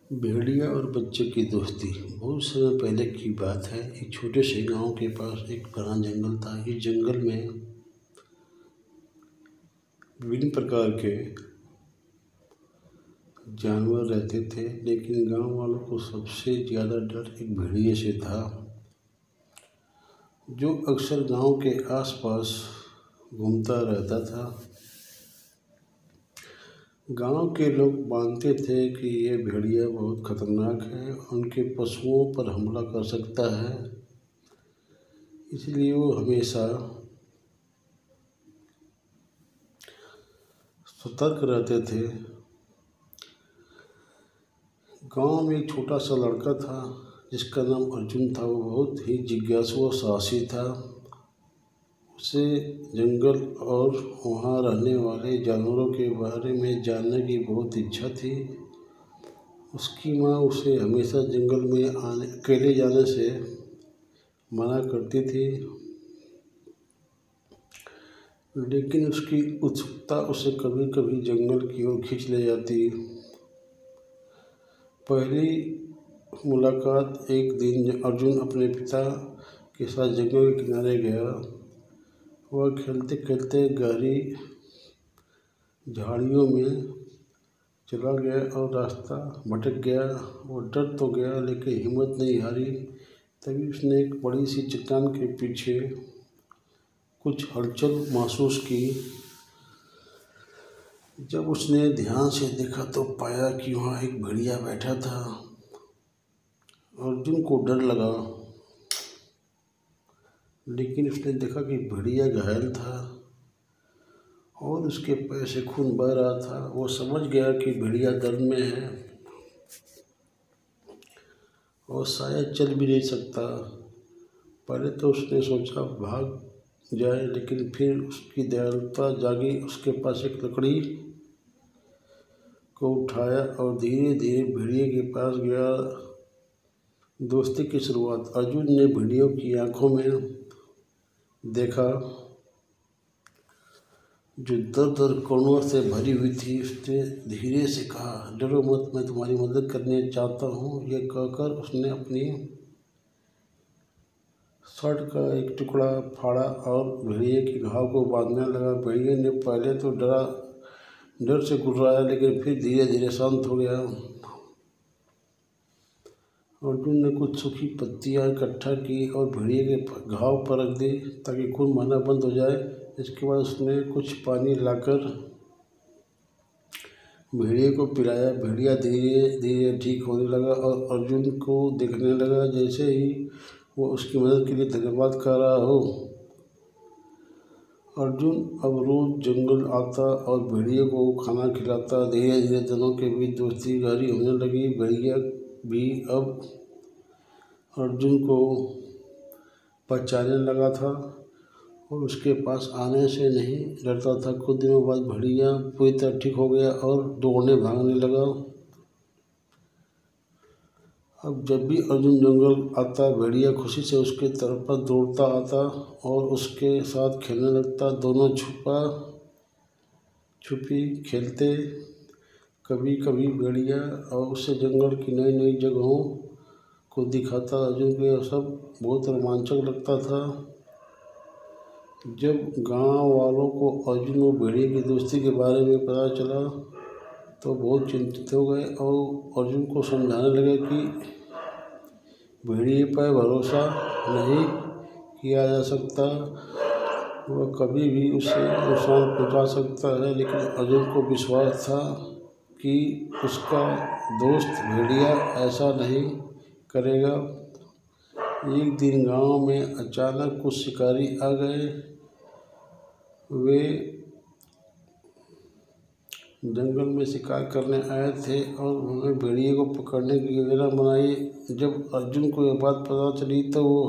भेड़िया और बच्चे की दोस्ती। बहुत समय पहले की बात है। एक छोटे से गांव के पास एक घना जंगल था। इस जंगल में विभिन्न प्रकार के जानवर रहते थे, लेकिन गांव वालों को सबसे ज़्यादा डर एक भेड़िए से था, जो अक्सर गांव के आसपास घूमता रहता था। गांव के लोग मानते थे कि यह भेड़िया बहुत खतरनाक है, उनके पशुओं पर हमला कर सकता है, इसलिए वो हमेशा सतर्क रहते थे। गांव में एक छोटा सा लड़का था जिसका नाम अर्जुन था। वो बहुत ही जिज्ञासु और साहसी था। उसे जंगल और वहाँ रहने वाले जानवरों के बारे में जानने की बहुत इच्छा थी। उसकी माँ उसे हमेशा जंगल में अकेले जाने से मना करती थी, लेकिन उसकी उत्सुकता उसे कभी कभी जंगल की ओर खींच ले जाती। पहली मुलाकात एक दिन अर्जुन अपने पिता के साथ जंगल के किनारे गया। वह खेलते खेलते गहरी झाड़ियों में चला गया और रास्ता भटक गया। वो डर तो गया, लेकिन हिम्मत नहीं हारी। तभी उसने एक बड़ी सी चट्टान के पीछे कुछ हलचल महसूस की। जब उसने ध्यान से देखा तो पाया कि वहाँ एक भेड़िया बैठा था। अर्जुन को डर लगा, लेकिन उसने देखा कि भेड़िया घायल था और उसके पैर से खून बह रहा था। वो समझ गया कि भेड़िया दर्द में है और शायद चल भी नहीं सकता। पहले तो उसने सोचा भाग जाए, लेकिन फिर उसकी दयालुता जागी। उसके पास एक लकड़ी को उठाया और धीरे धीरे भेड़िए के पास गया। दोस्ती की शुरुआत। अर्जुन ने भेड़ियों की आंखों में देखा, जो दर्द कोणों से भरी हुई थी। उसने धीरे से कहा, डरो मत, मैं तुम्हारी मदद करने चाहता हूँ। यह कहकर उसने अपनी शर्ट का एक टुकड़ा फाड़ा और भेड़िए के घाव को बांधने लगा। भेड़िए ने पहले तो डर से गुर्राया, लेकिन फिर धीरे धीरे शांत हो गया। अर्जुन ने कुछ सूखी पत्तियां इकट्ठा की और भेड़िए के घाव पर रख दी ताकि खून बहना बंद हो जाए। इसके बाद उसने कुछ पानी लाकर भेड़िए को पिलाया। भेड़िया धीरे धीरे ठीक होने लगा और अर्जुन को देखने लगा जैसे ही वो उसकी मदद के लिए धन्यवाद कर रहा हो। अर्जुन अब रोज जंगल आता और भेड़िए को खाना खिलाता। धीरे धीरे दोनों के बीच दोस्ती गहरी होने लगी। भेड़िया भी अब अर्जुन को पहचानने लगा था और उसके पास आने से नहीं डरता था। कुछ दिनों बाद भेड़िया पूरी तरह ठीक हो गया और दौड़ने भागने लगा। अब जब भी अर्जुन जंगल आता, भेड़िया खुशी से उसके तरफ पर दौड़ता आता और उसके साथ खेलने लगता। दोनों छुपा छुपी खेलते। कभी कभी भेड़िया और उसे जंगल की नई नई जगहों को दिखाता। अर्जुन को यह सब बहुत रोमांचक लगता था। जब गांव वालों को अर्जुन और भेड़िए की दोस्ती के बारे में पता चला तो बहुत चिंतित हो गए और अर्जुन को समझाने लगे कि भेड़िए पर भरोसा नहीं किया जा सकता, वह कभी भी उसे नुकसान पहुंचा सकता है। लेकिन अर्जुन को विश्वास था कि उसका दोस्त भेड़िया ऐसा नहीं करेगा। एक दिन गांव में अचानक कुछ शिकारी आ गए। वे जंगल में शिकार करने आए थे और उन्होंने भेड़िए को पकड़ने की योजना बनाई। जब अर्जुन को यह बात पता चली तो वो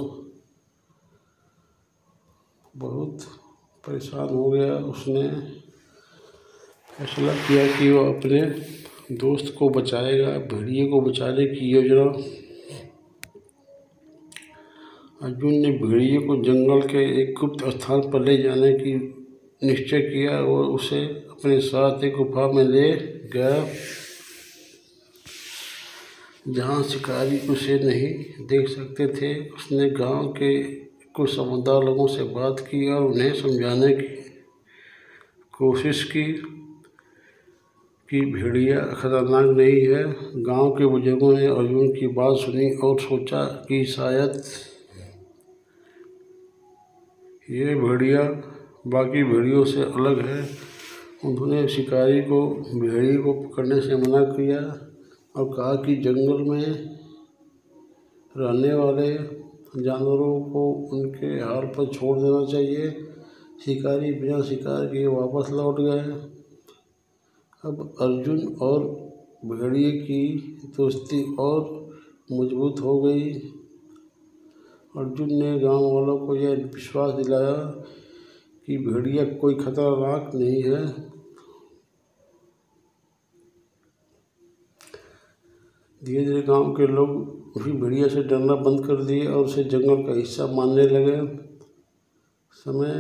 बहुत परेशान हो गया। उसने फैसला किया कि वह अपने दोस्त को बचाएगा। भेड़िए को बचाने की योजना। अर्जुन ने भेड़िए को जंगल के एक गुप्त स्थान पर ले जाने की निश्चय किया। वो उसे अपने साथ एक गुफा में ले गया। जहाँ शिकारी उसे नहीं देख सकते थे। उसने गांव के कुछ समझदार लोगों से बात की और उन्हें समझाने की कोशिश की कि भेड़िया खतरनाक नहीं है। गांव के बुजुर्गों ने अर्जुन की बात सुनी और सोचा कि शायद ये भेड़िया बाकी भेड़ियों से अलग है। उन्होंने शिकारी को भेड़िए को पकड़ने से मना किया और कहा कि जंगल में रहने वाले जानवरों को उनके हाल पर छोड़ देना चाहिए। शिकारी बिना शिकार किए वापस लौट गए। अब अर्जुन और भेड़िए की दोस्ती और मजबूत हो गई। अर्जुन ने गांव वालों को यह विश्वास दिलाया कि भेड़िया कोई खतरनाक नहीं है। धीरे धीरे गांव के लोग भी भेड़िया से डरना बंद कर दिए और उसे जंगल का हिस्सा मानने लगे। समय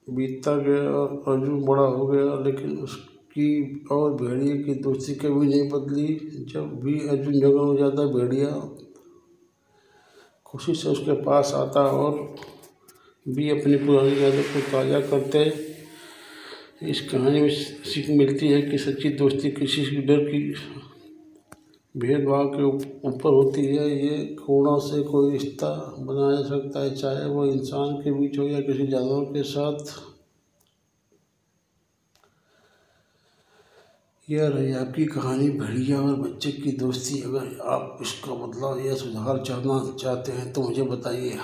बीतता गया और अर्जुन बड़ा हो गया, लेकिन उसकी और भेड़िए की दोस्ती कभी नहीं बदली। जब भी अर्जुन जंगल में जाता, भेड़िया खुशी से उसके पास आता और भी अपनी पुरानी यादों को ताज़ा करते। इस कहानी में सीख मिलती है कि सच्ची दोस्ती किसी के डर की भेदभाव के ऊपर होती है। ये करुणा से कोई रिश्ता बनाया जा सकता है, चाहे वो इंसान के बीच हो या किसी जानवर के साथ। यह रही आपकी कहानी भेड़िया और बच्चे की दोस्ती। अगर आप इसका बदलाव या सुधार चाहते हैं तो मुझे बताइए।